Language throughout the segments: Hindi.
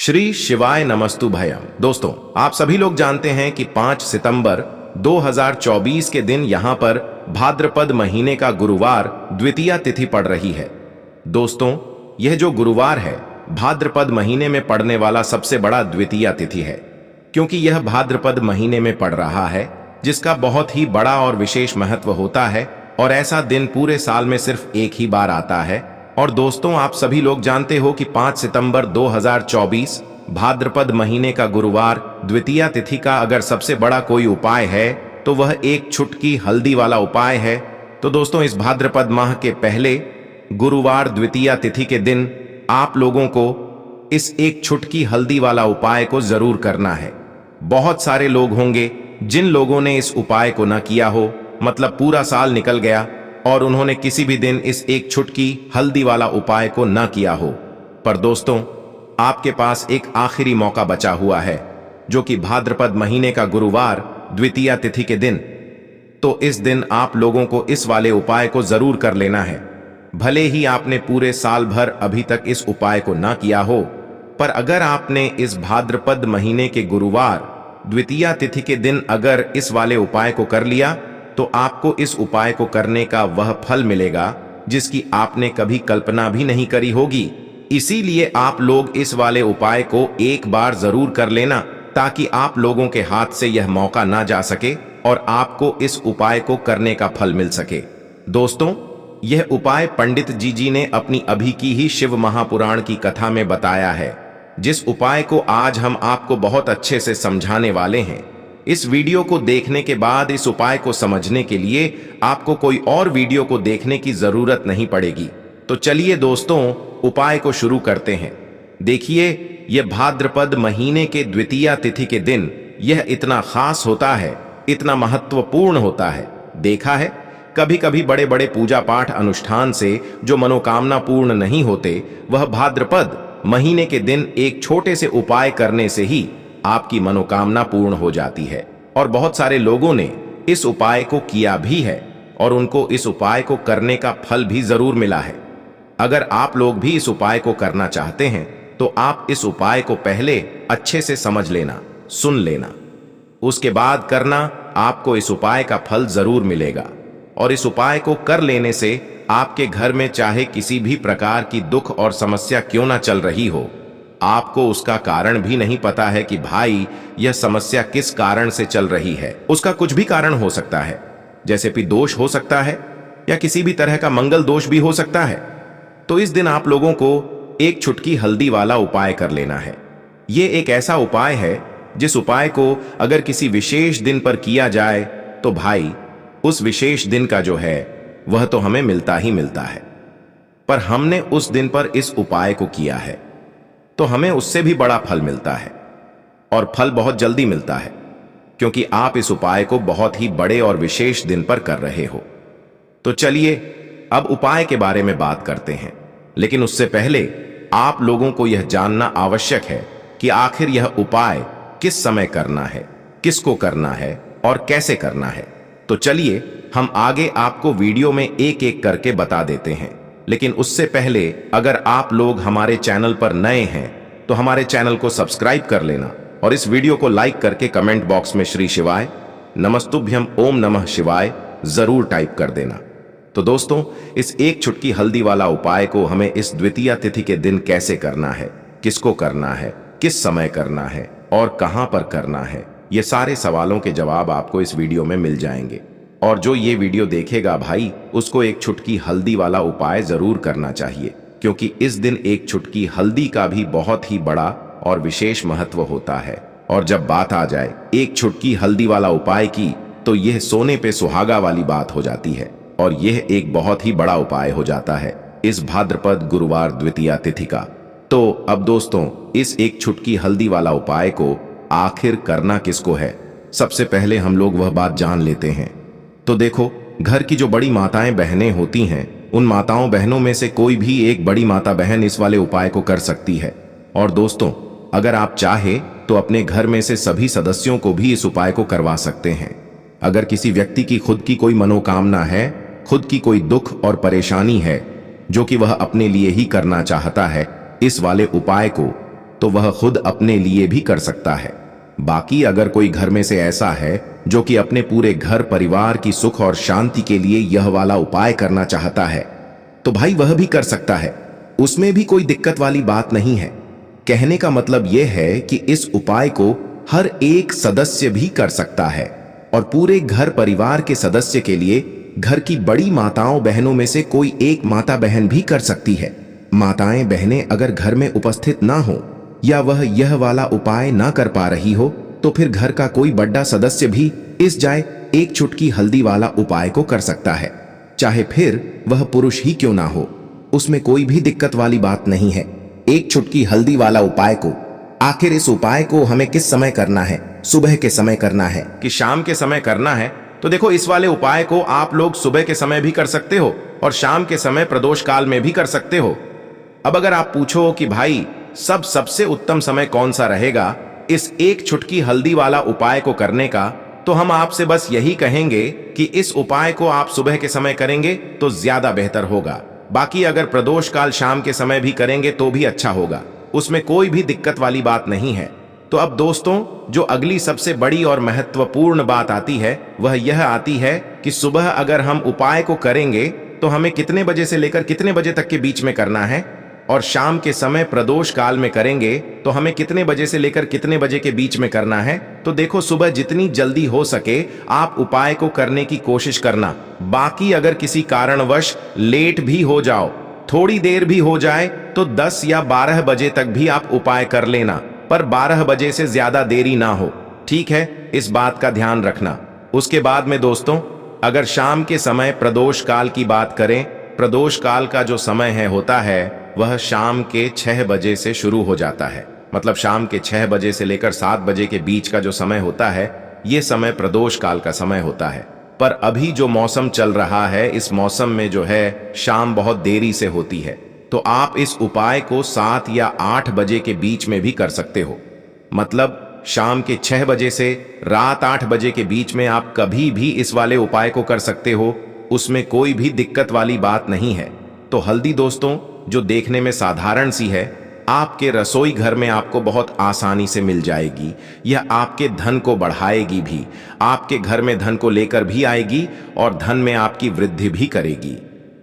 श्री शिवाय नमस्तु भयम। दोस्तों, आप सभी लोग जानते हैं कि 5 सितंबर 2024 के दिन यहां पर भाद्रपद महीने का गुरुवार द्वितीया तिथि पड़ रही है। दोस्तों, यह जो गुरुवार है भाद्रपद महीने में पड़ने वाला सबसे बड़ा द्वितीया तिथि है, क्योंकि यह भाद्रपद महीने में पड़ रहा है, जिसका बहुत ही बड़ा और विशेष महत्व होता है। और ऐसा दिन पूरे साल में सिर्फ एक ही बार आता है। और दोस्तों, आप सभी लोग जानते हो कि 5 सितंबर 2024 भाद्रपद महीने का गुरुवार द्वितीया तिथि का अगर सबसे बड़ा कोई उपाय है तो वह एक चुटकी हल्दी वाला उपाय है। तो दोस्तों, इस भाद्रपद माह के पहले गुरुवार द्वितीया तिथि के दिन आप लोगों को इस एक चुटकी हल्दी वाला उपाय को जरूर करना है। बहुत सारे लोग होंगे जिन लोगों ने इस उपाय को ना किया हो, मतलब पूरा साल निकल गया और उन्होंने किसी भी दिन इस एक चुटकी हल्दी वाला उपाय को ना किया हो। पर दोस्तों, आपके पास एक आखिरी मौका बचा हुआ है, जो कि भाद्रपद महीने का गुरुवार द्वितीया तिथि के दिन। तो इस दिन आप लोगों को इस वाले उपाय को जरूर कर लेना है। भले ही आपने पूरे साल भर अभी तक इस उपाय को ना किया हो, पर अगर आपने इस भाद्रपद महीने के गुरुवार द्वितीया तिथि के दिन अगर इस वाले उपाय को कर लिया तो आपको इस उपाय को करने का वह फल मिलेगा जिसकी आपने कभी कल्पना भी नहीं करी होगी। इसीलिए आप लोग इस वाले उपाय को एक बार जरूर कर लेना, ताकि आप लोगों के हाथ से यह मौका ना जा सके और आपको इस उपाय को करने का फल मिल सके। दोस्तों, यह उपाय पंडित जी ने अपनी अभी की ही शिव महापुराण की कथा में बताया है, जिस उपाय को आज हम आपको बहुत अच्छे से समझाने वाले हैं। इस वीडियो को देखने के बाद इस उपाय को समझने के लिए आपको कोई और वीडियो को देखने की जरूरत नहीं पड़ेगी। तो चलिए दोस्तों, उपाय को शुरू करते हैं। देखिए, यह भाद्रपद महीने के द्वितीया तिथि के दिन यह इतना खास होता है, इतना महत्वपूर्ण होता है। देखा है, कभी कभी बड़े बड़े पूजा पाठ अनुष्ठान से जो मनोकामना पूर्ण नहीं होते, वह भाद्रपद महीने के दिन एक छोटे से उपाय करने से ही आपकी मनोकामना पूर्ण हो जाती है। और बहुत सारे लोगों ने इस उपाय को किया भी है और उनको इस उपाय को करने का फल भी जरूर मिला है। अगर आप लोग भी इस उपाय को करना चाहते हैं तो आप इस उपाय को पहले अच्छे से समझ लेना, सुन लेना, उसके बाद करना। आपको इस उपाय का फल जरूर मिलेगा। और इस उपाय को कर लेने से आपके घर में चाहे किसी भी प्रकार की दुख और समस्या क्यों ना चल रही हो, आपको उसका कारण भी नहीं पता है कि भाई यह समस्या किस कारण से चल रही है। उसका कुछ भी कारण हो सकता है, जैसे कि दोष हो सकता है या किसी भी तरह का मंगल दोष भी हो सकता है। तो इस दिन आप लोगों को एक चुटकी हल्दी वाला उपाय कर लेना है। यह एक ऐसा उपाय है जिस उपाय को अगर किसी विशेष दिन पर किया जाए तो भाई उस विशेष दिन का जो है वह तो हमें मिलता ही मिलता है। पर हमने उस दिन पर इस उपाय को किया है तो हमें उससे भी बड़ा फल मिलता है, और फल बहुत जल्दी मिलता है, क्योंकि आप इस उपाय को बहुत ही बड़े और विशेष दिन पर कर रहे हो। तो चलिए अब उपाय के बारे में बात करते हैं। लेकिन उससे पहले आप लोगों को यह जानना आवश्यक है कि आखिर यह उपाय किस समय करना है, किसको करना है और कैसे करना है। तो चलिए हम आगे आपको वीडियो में एक एक करके बता देते हैं। लेकिन उससे पहले अगर आप लोग हमारे चैनल पर नए हैं तो हमारे चैनल को सब्सक्राइब कर लेना और इस वीडियो को लाइक करके कमेंट बॉक्स में श्री शिवाय नमस्तुभ्यम ओम नमः शिवाय जरूर टाइप कर देना। तो दोस्तों, इस एक चुटकी हल्दी वाला उपाय को हमें इस द्वितीया तिथि के दिन कैसे करना है, किसको करना है, किस समय करना है और कहां पर करना है, ये सारे सवालों के जवाब आपको इस वीडियो में मिल जाएंगे। और जो ये वीडियो देखेगा भाई, उसको एक चुटकी हल्दी वाला उपाय जरूर करना चाहिए, क्योंकि इस दिन एक चुटकी हल्दी का भी बहुत ही बड़ा और विशेष महत्व होता है। और जब बात आ जाए एक चुटकी हल्दी वाला उपाय की, तो यह सोने पे सुहागा वाली बात हो जाती है और यह एक बहुत ही बड़ा उपाय हो जाता है इस भाद्रपद गुरुवार द्वितीया तिथि का। तो अब दोस्तों, इस एक चुटकी हल्दी वाला उपाय को आखिर करना किसको है, सबसे पहले हम लोग वह बात जान लेते हैं। तो देखो, घर की जो बड़ी माताएं बहनें होती हैं, उन माताओं बहनों में से कोई भी एक बड़ी माता बहन इस वाले उपाय को कर सकती है। और दोस्तों, अगर आप चाहे तो अपने घर में से सभी सदस्यों को भी इस उपाय को करवा सकते हैं। अगर किसी व्यक्ति की खुद की कोई मनोकामना है, खुद की कोई दुख और परेशानी है जो कि वह अपने लिए ही करना चाहता है, इस वाले उपाय को तो वह खुद अपने लिए भी कर सकता है। बाकी अगर कोई घर में से ऐसा है जो कि अपने पूरे घर परिवार की सुख और शांति के लिए यह वाला उपाय करना चाहता है, तो भाई वह भी कर सकता है, उसमें भी कोई दिक्कत वाली बात नहीं है। कहने का मतलब यह है कि इस उपाय को हर एक सदस्य भी कर सकता है और पूरे घर परिवार के सदस्य के लिए घर की बड़ी माताओं बहनों में से कोई एक माता बहन भी कर सकती है। माताएं बहनें अगर घर में उपस्थित ना हो या वह यह वाला उपाय ना कर पा रही हो, तो फिर घर का कोई बड़ा सदस्य भी इस जाए एक चुटकी हल्दी वाला उपाय को कर सकता है, चाहे फिर वह पुरुष ही क्यों ना हो, उसमें कोई भी दिक्कत वाली बात नहीं है। एक चुटकी हल्दी वाला उपाय को, आखिर इस उपाय को हमें किस समय करना है? सुबह के समय करना है कि शाम के समय करना है? तो देखो, इस वाले उपाय को आप लोग सुबह के समय भी कर सकते हो और शाम के समय प्रदोष काल में भी कर सकते हो। अब अगर आप पूछो कि भाई सबसे उत्तम समय कौन सा रहेगा इस एक चुटकी हल्दी वाला उपाय को करने का, तो हम आपसे बस यही कहेंगे कि इस उपाय को आप सुबह के समय करेंगे तो ज्यादा बेहतर होगा। बाकी अगर प्रदोष काल शाम के समय भी करेंगे तो भी अच्छा होगा, उसमें कोई भी दिक्कत वाली बात नहीं है। तो अब दोस्तों, जो अगली सबसे बड़ी और महत्वपूर्ण बात आती है वह यह आती है कि सुबह अगर हम उपाय को करेंगे तो हमें कितने बजे से लेकर कितने बजे तक के बीच में करना है, और शाम के समय प्रदोष काल में करेंगे तो हमें कितने बजे से लेकर कितने बजे के बीच में करना है। तो देखो, सुबह जितनी जल्दी हो सके आप उपाय को करने की कोशिश करना। बाकी अगर किसी कारणवश लेट भी हो जाओ, थोड़ी देर भी हो जाए, तो 10 या 12 बजे तक भी आप उपाय कर लेना, पर 12 बजे से ज्यादा देरी ना हो, ठीक है? इस बात का ध्यान रखना। उसके बाद में दोस्तों, अगर शाम के समय प्रदोष काल की बात करें, प्रदोष काल का जो समय है होता है वह शाम के 6 बजे से शुरू हो जाता है। मतलब शाम के 6 बजे से लेकर 7 बजे के बीच का जो समय होता है, यह समय प्रदोष काल का समय होता है। पर अभी जो मौसम चल रहा है, इस मौसम में जो है शाम बहुत देरी से होती है, तो आप इस उपाय को 7 या 8 बजे के बीच में भी कर सकते हो। मतलब शाम के 6 बजे से रात 8 बजे के बीच में आप कभी भी इस वाले उपाय को कर सकते हो, उसमें कोई भी दिक्कत वाली बात नहीं है। तो हल्दी दोस्तों, जो देखने में साधारण सी है, आपके रसोई घर में आपको बहुत आसानी से मिल जाएगी। यह आपके धन को बढ़ाएगी भी, आपके घर में धन को लेकर भी आएगी और धन में आपकी वृद्धि भी करेगी,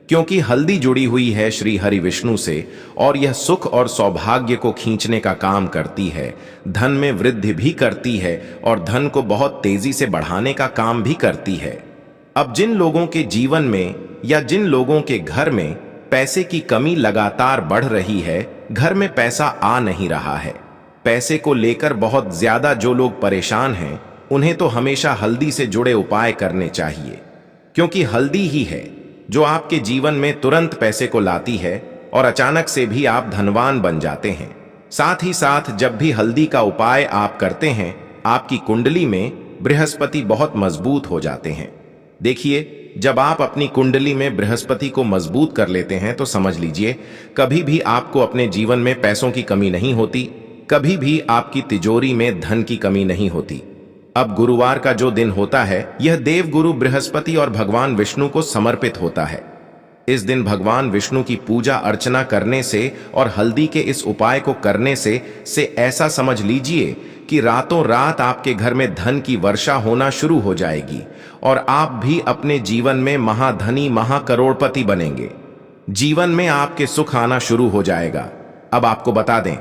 क्योंकि हल्दी जुड़ी हुई है श्री हरि विष्णु से और यह सुख और सौभाग्य को खींचने का काम करती है, धन में वृद्धि भी करती है और धन को बहुत तेजी से बढ़ाने का काम भी करती है। अब जिन लोगों के जीवन में या जिन लोगों के घर में पैसे की कमी लगातार बढ़ रही है, घर में पैसा आ नहीं रहा है, पैसे को लेकर बहुत ज्यादा जो लोग परेशान हैं, उन्हें तो हमेशा हल्दी से जुड़े उपाय करने चाहिए, क्योंकि हल्दी ही है जो आपके जीवन में तुरंत पैसे को लाती है और अचानक से भी आप धनवान बन जाते हैं। साथ ही साथ जब भी हल्दी का उपाय आप करते हैं, आपकी कुंडली में बृहस्पति बहुत मजबूत हो जाते हैं। देखिए, जब आप अपनी कुंडली में बृहस्पति को मजबूत कर लेते हैं तो समझ लीजिए कभी भी आपको अपने जीवन में पैसों की कमी नहीं होती, कभी भी आपकी तिजोरी में धन की कमी नहीं होती। अब गुरुवार का जो दिन होता है, यह देव गुरु बृहस्पति और भगवान विष्णु को समर्पित होता है। इस दिन भगवान विष्णु की पूजा अर्चना करने से और हल्दी के इस उपाय को करने से ऐसा समझ लीजिए कि रातों रात आपके घर में धन की वर्षा होना शुरू हो जाएगी और आप भी अपने जीवन में महाधनी महाकरोड़पति बनेंगे। जीवन में आपके सुख आना शुरू हो जाएगा। अब आपको बता दें,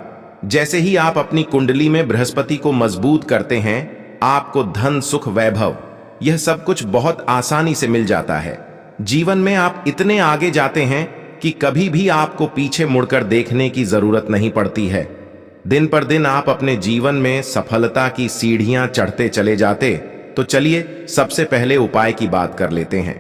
जैसे ही आप अपनी कुंडली में बृहस्पति को मजबूत करते हैं, आपको धन सुख वैभव यह सब कुछ बहुत आसानी से मिल जाता है। जीवन में आप इतने आगे जाते हैं कि कभी भी आपको पीछे मुड़कर देखने की जरूरत नहीं पड़ती है। दिन पर दिन आप अपने जीवन में सफलता की सीढ़ियां चढ़ते चले जाते। तो चलिए सबसे पहले उपाय की बात कर लेते हैं।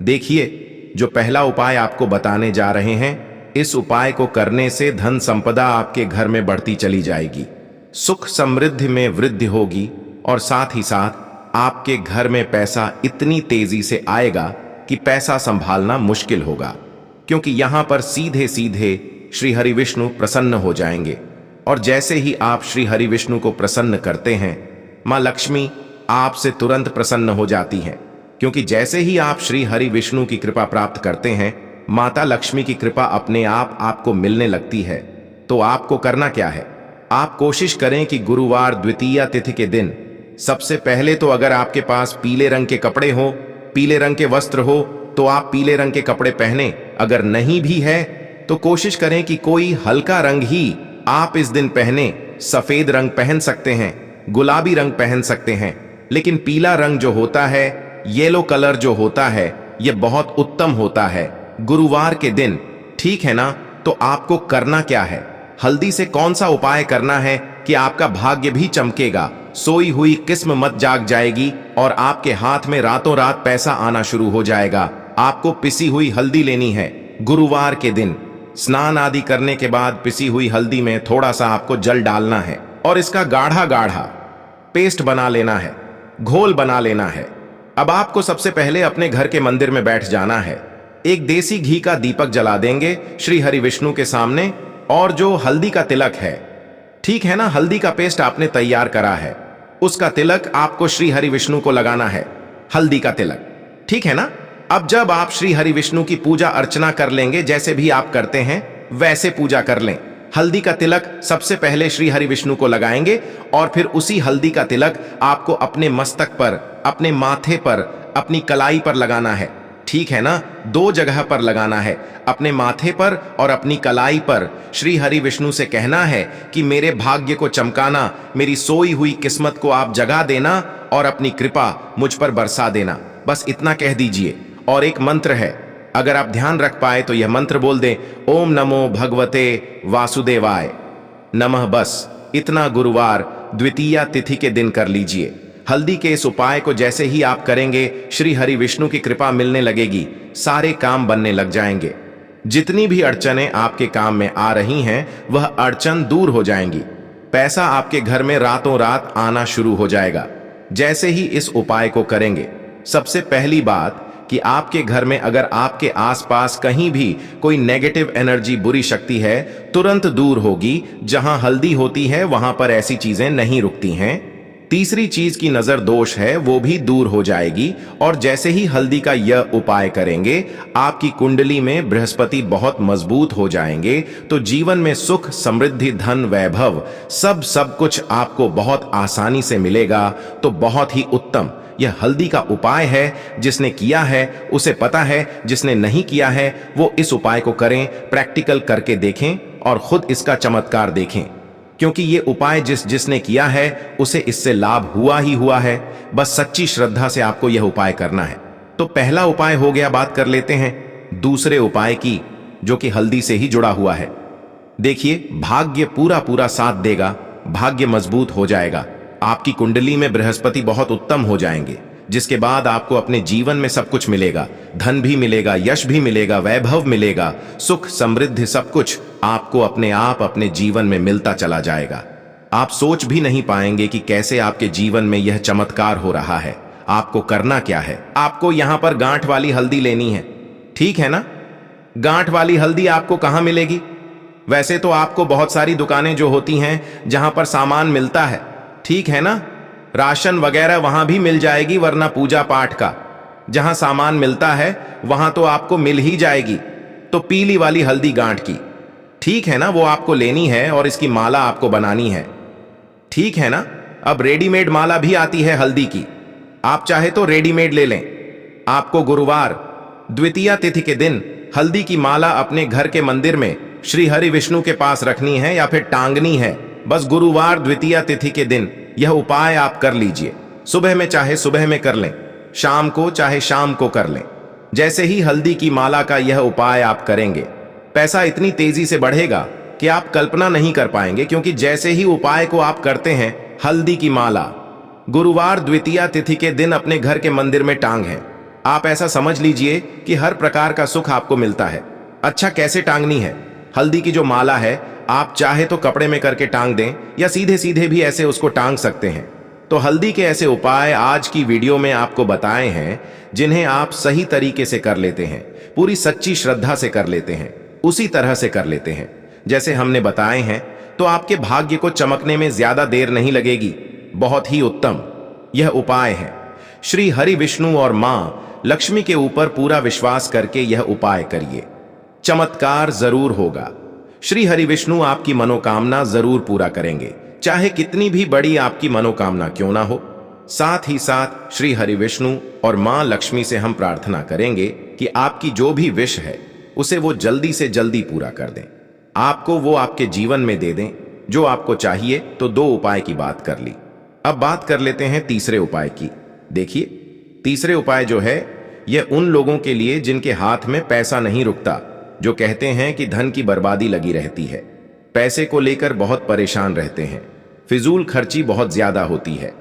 देखिए, जो पहला उपाय आपको बताने जा रहे हैं, इस उपाय को करने से धन संपदा आपके घर में बढ़ती चली जाएगी, सुख समृद्धि में वृद्धि होगी और साथ ही साथ आपके घर में पैसा इतनी तेजी से आएगा कि पैसा संभालना मुश्किल होगा, क्योंकि यहां पर सीधे सीधे श्री हरि विष्णु प्रसन्न हो जाएंगे। और जैसे ही आप श्री हरि विष्णु को प्रसन्न करते हैं, मां लक्ष्मी आपसे तुरंत प्रसन्न हो जाती हैं, क्योंकि जैसे ही आप श्री हरि विष्णु की कृपा प्राप्त करते हैं, माता लक्ष्मी की कृपा अपने आप आपको मिलने लगती है। तो आपको करना क्या है? आप कोशिश करें कि गुरुवार द्वितीया तिथि के दिन सबसे पहले तो अगर आपके पास पीले रंग के कपड़े हो, पीले रंग के वस्त्र हो, तो आप पीले रंग के कपड़े पहने। अगर नहीं भी है तो कोशिश करें कि कोई हल्का रंग ही आप इस दिन पहने। सफेद रंग पहन सकते हैं, गुलाबी रंग पहन सकते हैं, लेकिन पीला रंग जो होता है, येलो कलर जो होता है, यह बहुत उत्तम होता है गुरुवार के दिन। ठीक है ना? तो आपको करना क्या है? हल्दी से कौन सा उपाय करना है कि आपका भाग्य भी चमकेगा, सोई हुई किस्म मत जाग जाएगी और आपके हाथ में रातों रात पैसा आना शुरू हो जाएगा। आपको पिसी हुई हल्दी लेनी है गुरुवार के दिन। स्नान आदि करने के बाद पिसी हुई हल्दी में थोड़ा सा आपको जल डालना है और इसका गाढ़ा गाढ़ा पेस्ट बना लेना है, घोल बना लेना है। अब आपको सबसे पहले अपने घर के मंदिर में बैठ जाना है। एक देसी घी का दीपक जला देंगे श्री हरि विष्णु के सामने, और जो हल्दी का तिलक है, ठीक है ना, हल्दी का पेस्ट आपने तैयार करा है, उसका तिलक आपको श्री हरि विष्णु को लगाना है। हल्दी का तिलक, ठीक है ना? अब जब आप श्री हरि विष्णु की पूजा अर्चना कर लेंगे, जैसे भी आप करते हैं वैसे पूजा कर लें। हल्दी का तिलक सबसे पहले श्री हरि विष्णु को लगाएंगे और फिर उसी हल्दी का तिलक आपको अपने मस्तक पर, अपने माथे पर, अपनी कलाई पर लगाना है। ठीक है ना? 2 जगह पर लगाना है, अपने माथे पर और अपनी कलाई पर। श्री हरि विष्णु से कहना है कि मेरे भाग्य को चमकाना, मेरी सोई हुई किस्मत को आप जगा देना और अपनी कृपा मुझ पर बरसा देना। बस इतना कह दीजिए। और एक मंत्र है, अगर आप ध्यान रख पाए तो यह मंत्र बोल दें, ओम नमो भगवते वासुदेवाय नमः। बस इतना गुरुवार द्वितीया तिथि के दिन कर लीजिए। हल्दी के इस उपाय को जैसे ही आप करेंगे, श्री हरि विष्णु की कृपा मिलने लगेगी, सारे काम बनने लग जाएंगे। जितनी भी अड़चनें आपके काम में आ रही हैं, वह अड़चन दूर हो जाएंगी। पैसा आपके घर में रातों रात आना शुरू हो जाएगा जैसे ही इस उपाय को करेंगे। सबसे पहली बात कि आपके घर में अगर आपके आसपास कहीं भी कोई नेगेटिव एनर्जी, बुरी शक्ति है, तुरंत दूर होगी। जहां हल्दी होती है वहां पर ऐसी चीजें नहीं रुकती हैं। तीसरी चीज की नजर दोष है, वो भी दूर हो जाएगी। और जैसे ही हल्दी का यह उपाय करेंगे, आपकी कुंडली में बृहस्पति बहुत मजबूत हो जाएंगे। तो जीवन में सुख, समृद्धि, धन, वैभव सब कुछ आपको बहुत आसानी से मिलेगा। तो बहुत ही उत्तम यह हल्दी का उपाय है। जिसने किया है उसे पता है, जिसने नहीं किया है वो इस उपाय को करें, प्रैक्टिकल करके देखें और खुद इसका चमत्कार देखें। क्योंकि ये उपाय जिसने किया है उसे इससे लाभ हुआ ही हुआ है। बस सच्ची श्रद्धा से आपको यह उपाय करना है। तो पहला उपाय हो गया, बात कर लेते हैं दूसरे उपाय की, जो कि हल्दी से ही जुड़ा हुआ है। देखिए, भाग्य पूरा साथ देगा, भाग्य मजबूत हो जाएगा, आपकी कुंडली में बृहस्पति बहुत उत्तम हो जाएंगे, जिसके बाद आपको अपने जीवन में सब कुछ मिलेगा। धन भी मिलेगा, यश भी मिलेगा, वैभव मिलेगा, सुख, समृद्धि, सब कुछ आपको अपने आप अपने जीवन में मिलता चला जाएगा। आप सोच भी नहीं पाएंगे कि कैसे आपके जीवन में यह चमत्कार हो रहा है। आपको करना क्या है? आपको यहां पर गांठ वाली हल्दी लेनी है, ठीक है ना? गांठ वाली हल्दी आपको कहां मिलेगी? वैसे तो आपको बहुत सारी दुकानें जो होती हैं जहां पर सामान मिलता है, ठीक है ना, राशन वगैरह वहां भी मिल जाएगी, वरना पूजा पाठ का जहां सामान मिलता है वहां तो आपको मिल ही जाएगी। तो पीली वाली हल्दी गांठ की, ठीक है ना, वो आपको लेनी है और इसकी माला आपको बनानी है, ठीक है ना। अब रेडीमेड माला भी आती है हल्दी की, आप चाहे तो रेडीमेड ले लें। आपको गुरुवार द्वितीया तिथि के दिन हल्दी की माला अपने घर के मंदिर में श्री हरि विष्णु के पास रखनी है या फिर टांगनी है। बस गुरुवार द्वितीया तिथि के दिन यह उपाय आप कर लीजिए। सुबह में चाहे सुबह में कर लें, शाम को चाहे शाम को कर लें। जैसे ही हल्दी की माला का यह उपाय आप करेंगे, पैसा इतनी तेजी से बढ़ेगा कि आप कल्पना नहीं कर पाएंगे। क्योंकि जैसे ही उपाय को आप करते हैं, हल्दी की माला गुरुवार द्वितीया तिथि के दिन अपने घर के मंदिर में टांग है, आप ऐसा समझ लीजिए कि हर प्रकार का सुख आपको मिलता है। अच्छा, कैसे टांगनी है? हल्दी की जो माला है, आप चाहे तो कपड़े में करके टांग दें या सीधे सीधे भी ऐसे उसको टांग सकते हैं। तो हल्दी के ऐसे उपाय आज की वीडियो में आपको बताए हैं, जिन्हें आप सही तरीके से कर लेते हैं, पूरी सच्ची श्रद्धा से कर लेते हैं, उसी तरह से कर लेते हैं जैसे हमने बताए हैं, तो आपके भाग्य को चमकने में ज्यादा देर नहीं लगेगी। बहुत ही उत्तम यह उपाय है। श्री हरि विष्णु और मां लक्ष्मी के ऊपर पूरा विश्वास करके यह उपाय करिए, चमत्कार जरूर होगा। श्री हरि विष्णु आपकी मनोकामना जरूर पूरा करेंगे, चाहे कितनी भी बड़ी आपकी मनोकामना क्यों ना हो। साथ ही साथ श्री हरि विष्णु और मां लक्ष्मी से हम प्रार्थना करेंगे कि आपकी जो भी विश है उसे वो जल्दी से जल्दी पूरा कर दें, आपको वो आपके जीवन में दे दें जो आपको चाहिए। तो 2 उपाय की बात कर ली, अब बात कर लेते हैं तीसरे उपाय की। देखिए, तीसरे उपाय जो है यह उन लोगों के लिए जिनके हाथ में पैसा नहीं रुकता, जो कहते हैं कि धन की बर्बादी लगी रहती है, पैसे को लेकर बहुत परेशान रहते हैं, फिजूल खर्ची बहुत ज्यादा होती है।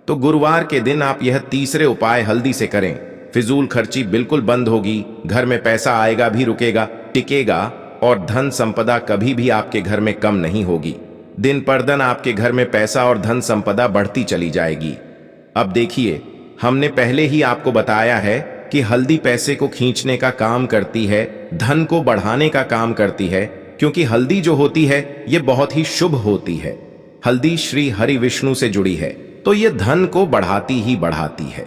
तो गुरुवार के दिन आप यह तीसरे उपाय हल्दी से करें, फिजूल खर्ची बिल्कुल बंद होगी, घर में पैसा आएगा भी, रुकेगा, टिकेगा और धन संपदा कभी भी आपके घर में कम नहीं होगी। दिन पर दिन आपके घर में पैसा और धन संपदा बढ़ती चली जाएगी। अब देखिए, हमने पहले ही आपको बताया है कि हल्दी पैसे को खींचने का काम करती है, धन को बढ़ाने का काम करती है, क्योंकि हल्दी जो होती है ये बहुत ही शुभ होती है। हल्दी श्री हरि विष्णु से जुड़ी है तो ये धन को बढ़ाती ही बढ़ाती है।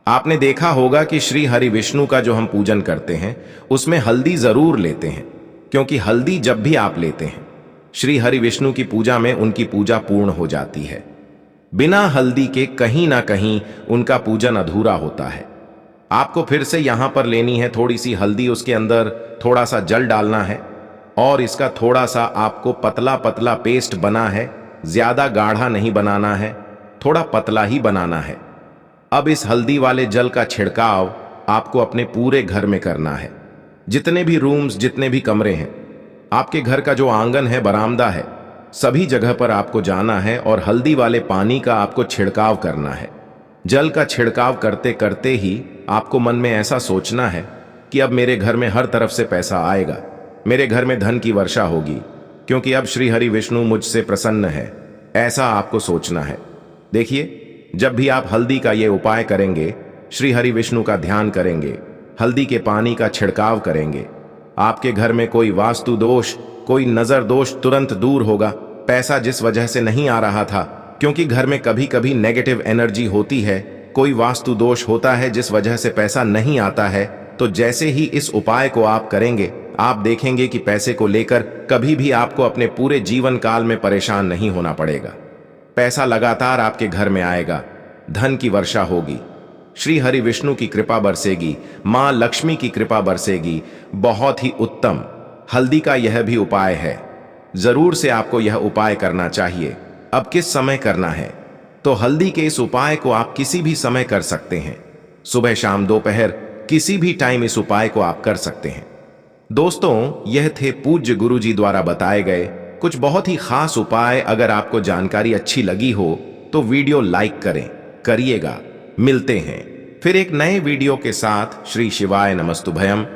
आपने देखा होगा कि श्री हरि विष्णु का जो हम पूजन करते हैं उसमें हल्दी जरूर लेते हैं, क्योंकि हल्दी जब भी आप लेते हैं श्री हरि विष्णु की पूजा में उनकी पूजा पूर्ण हो जाती है। बिना हल्दी के कहीं ना कहीं उनका पूजन अधूरा होता है। आपको फिर से यहां पर लेनी है थोड़ी सी हल्दी, उसके अंदर थोड़ा सा जल डालना है और इसका थोड़ा सा आपको पतला पतला पेस्ट बना है, ज्यादा गाढ़ा नहीं बनाना है, थोड़ा पतला ही बनाना है। अब इस हल्दी वाले जल का छिड़काव आपको अपने पूरे घर में करना है। जितने भी रूम्स, जितने भी कमरे हैं, आपके घर का जो आंगन है, बरामदा है, सभी जगह पर आपको जाना है और हल्दी वाले पानी का आपको छिड़काव करना है। जल का छिड़काव करते करते ही आपको मन में ऐसा सोचना है कि अब मेरे घर में हर तरफ से पैसा आएगा, मेरे घर में धन की वर्षा होगी, क्योंकि अब श्री हरि विष्णु मुझसे प्रसन्न है। ऐसा आपको सोचना है। देखिए, जब भी आप हल्दी का ये उपाय करेंगे, श्री हरि विष्णु का ध्यान करेंगे, हल्दी के पानी का छिड़काव करेंगे, आपके घर में कोई वास्तु दोष, कोई नजर दोष तुरंत दूर होगा। पैसा जिस वजह से नहीं आ रहा था, क्योंकि घर में कभी कभी नेगेटिव एनर्जी होती है, कोई वास्तु दोष होता है जिस वजह से पैसा नहीं आता है, तो जैसे ही इस उपाय को आप करेंगे, आप देखेंगे कि पैसे को लेकर कभी भी आपको अपने पूरे जीवन काल में परेशान नहीं होना पड़ेगा। पैसा लगातार आपके घर में आएगा, धन की वर्षा होगी, श्री हरि विष्णु की कृपा बरसेगी, मां लक्ष्मी की कृपा बरसेगी। बहुत ही उत्तम हल्दी का यह भी उपाय है, जरूर से आपको यह उपाय करना चाहिए। अब किस समय करना है? तो हल्दी के इस उपाय को आप किसी भी समय कर सकते हैं, सुबह शाम दोपहर किसी भी टाइम इस उपाय को आप कर सकते हैं। दोस्तों, यह थे पूज्य गुरु जी द्वारा बताए गए कुछ बहुत ही खास उपाय। अगर आपको जानकारी अच्छी लगी हो तो वीडियो लाइक करिएगा। मिलते हैं फिर एक नए वीडियो के साथ। श्री शिवाय नमस्तुभयम।